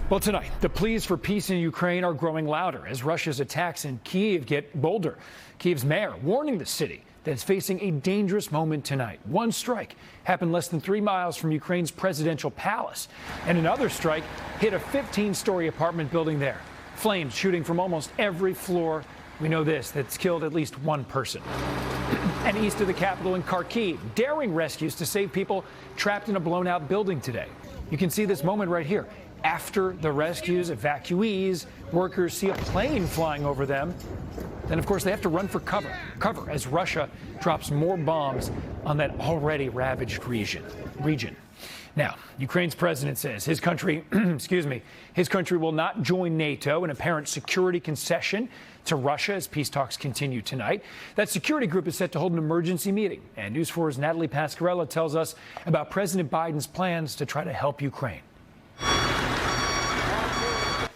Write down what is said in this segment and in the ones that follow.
Well, tonight, the pleas for peace in Ukraine are growing louder as Russia's attacks in Kyiv get bolder. Kyiv's mayor warning the city that it's facing a dangerous moment tonight. One strike happened less than 3 miles from Ukraine's presidential palace, and another strike hit a 15-story apartment building there. Flames shooting from almost every floor. We know this, that's killed at least one person. And east of the capital in Kyiv, daring rescues to save people trapped in a blown-out building today. You can see this moment right here. After the rescues, evacuees, workers see a plane flying over them. Then, of course, they have to run for cover as Russia drops more bombs on that already ravaged region. Now, Ukraine's president says his country, his country will not join NATO, an apparent security concession to Russia as peace talks continue tonight. That security group is set to hold an emergency meeting. And News 4's Natalie Pasquarella tells us about President Biden's plans to try to help Ukraine.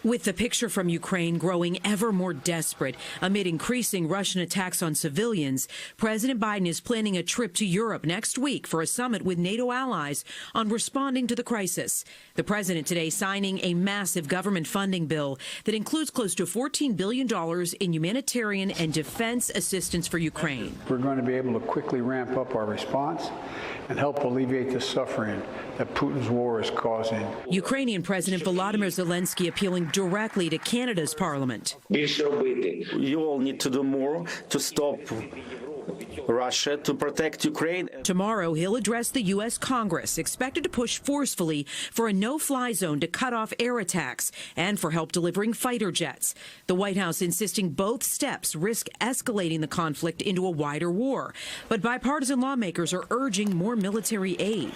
With the picture from Ukraine growing ever more desperate amid increasing Russian attacks on civilians, President Biden is planning a trip to Europe next week for a summit with NATO allies on responding to the crisis. The president today signing a massive government funding bill that includes close to $14 billion in humanitarian and defense assistance for Ukraine. We're going to be able to quickly ramp up our response and help alleviate the suffering that Putin's war is causing. Ukrainian President Volodymyr Zelenskyy appealing directly to Canada's parliament. You all need to do more to stop Russia, to protect Ukraine. Tomorrow, he'll address the U.S. Congress, expected to push forcefully for a no-fly zone to cut off air attacks and for help delivering fighter jets. The White House insisting both steps risk escalating the conflict into a wider war. But bipartisan lawmakers are urging more military aid.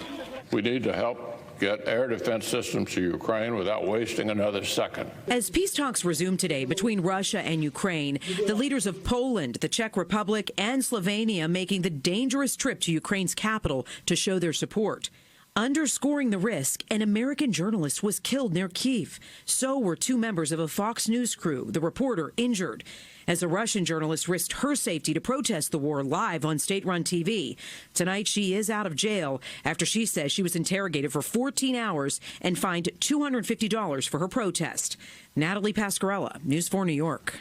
We need to help get air defense systems to Ukraine without wasting another second. As peace talks resume today between Russia and Ukraine, the leaders of Poland, the Czech Republic, and Slovenia making the dangerous trip to Ukraine's capital to show their support. Underscoring the risk, an American journalist was killed near Kyiv. So were 2 members of a Fox News crew, the reporter injured, as a Russian journalist risked her safety to protest the war live on state-run TV. Tonight, she is out of jail after she says she was interrogated for 14 hours and fined $250 for her protest. Natalie Pasquarella, News 4 New York.